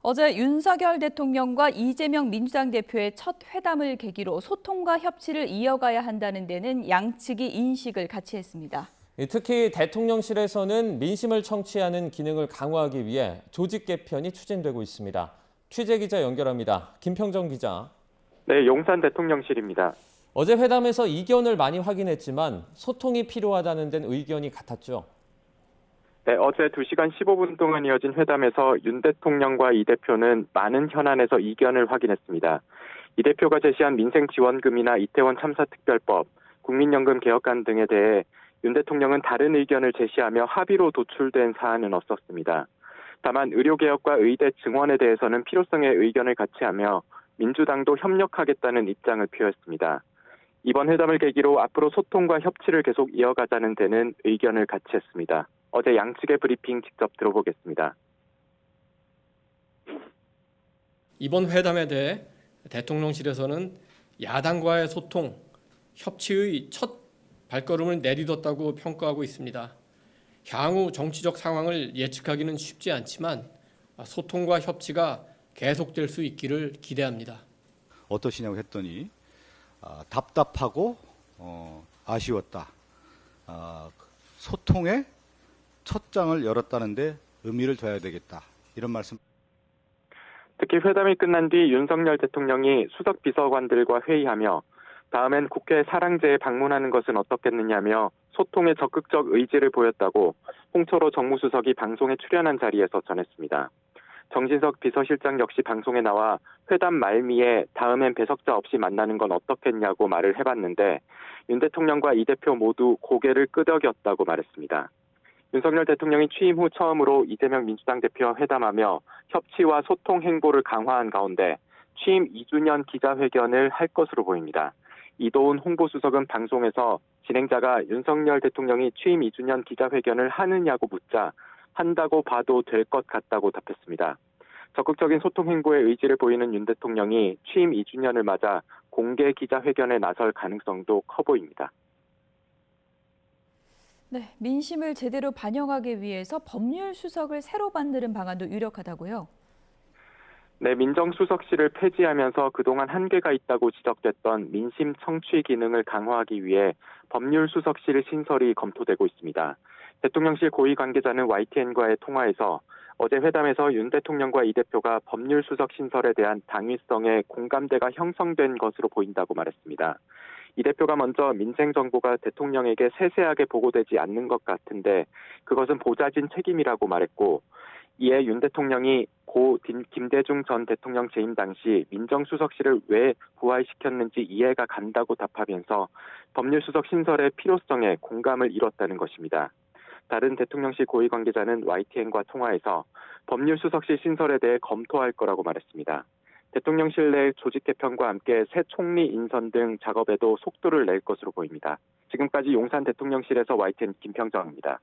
어제 윤석열 대통령과 이재명 민주당 대표의 첫 회담을 계기로 소통과 협치를 이어가야 한다는 데는 양측이 인식을 같이 했습니다. 특히 대통령실에서는 민심을 청취하는 기능을 강화하기 위해 조직 개편이 추진되고 있습니다. 취재기자 연결합니다. 김평정 기자. 네, 용산 대통령실입니다. 어제 회담에서 이견을 많이 확인했지만 소통이 필요하다는 데는 의견이 같았죠. 네, 어제 2시간 15분 동안 이어진 회담에서 윤 대통령과 이 대표는 많은 현안에서 이견을 확인했습니다. 이 대표가 제시한 민생지원금이나 이태원 참사특별법, 국민연금 개혁안 등에 대해 윤 대통령은 다른 의견을 제시하며 합의로 도출된 사안은 없었습니다. 다만 의료개혁과 의대 증원에 대해서는 필요성의 의견을 같이 하며 민주당도 협력하겠다는 입장을 표했습니다. 이번 회담을 계기로 앞으로 소통과 협치를 계속 이어가자는 데는 의견을 같이 했습니다. 어제 양측의 브리핑 직접 들어보겠습니다. 이번 회담에 대해 대통령실에서는 야당과의 소통, 협치의 첫 발걸음을 내딛었다고 평가하고 있습니다. 향후 정치적 상황을 예측하기는 쉽지 않지만 소통과 협치가 계속될 수 있기를 기대합니다. 어떠시냐고 했더니 답답하고 아쉬웠다. 소통의 첫 장을 열었다는데 의미를 둬야 되겠다. 이런 말씀. 특히 회담이 끝난 뒤 윤석열 대통령이 수석 비서관들과 회의하며 다음엔 국회 사랑제에 방문하는 것은 어떻겠느냐며 소통에 적극적 의지를 보였다고 홍철호 정무수석이 방송에 출연한 자리에서 전했습니다. 정진석 비서실장 역시 방송에 나와 회담 말미에 다음엔 배석자 없이 만나는 건 어떻겠냐고 말을 해봤는데 윤 대통령과 이 대표 모두 고개를 끄덕였다고 말했습니다. 윤석열 대통령이 취임 후 처음으로 이재명 민주당 대표와 회담하며 협치와 소통 행보를 강화한 가운데 취임 2주년 기자회견을 할 것으로 보입니다. 이도훈 홍보수석은 방송에서 진행자가 윤석열 대통령이 취임 2주년 기자회견을 하느냐고 묻자 한다고 봐도 될 것 같다고 답했습니다. 적극적인 소통 행보에 의지를 보이는 윤 대통령이 취임 2주년을 맞아 공개 기자회견에 나설 가능성도 커 보입니다. 네, 민심을 제대로 반영하기 위해서 법률 수석을 새로 만드는 방안도 유력하다고요? 네, 민정수석실을 폐지하면서 그동안 한계가 있다고 지적됐던 민심 청취 기능을 강화하기 위해 법률수석실 신설이 검토되고 있습니다. 대통령실 고위 관계자는 YTN과의 통화에서 어제 회담에서 윤 대통령과 이 대표가 법률수석 신설에 대한 당위성에 공감대가 형성된 것으로 보인다고 말했습니다. 이 대표가 먼저 민생 정보가 대통령에게 세세하게 보고되지 않는 것 같은데 그것은 보좌진 책임이라고 말했고 이에 윤 대통령이 고 김대중 전 대통령 재임 당시 민정수석실을 왜 부활시켰는지 이해가 간다고 답하면서 법률수석 신설의 필요성에 공감을 이뤘다는 것입니다. 다른 대통령실 고위 관계자는 YTN과 통화에서 법률수석실 신설에 대해 검토할 거라고 말했습니다. 대통령실 내 조직 개편과 함께 새 총리 인선 등 작업에도 속도를 낼 것으로 보입니다. 지금까지 용산 대통령실에서 YTN 김평정입니다.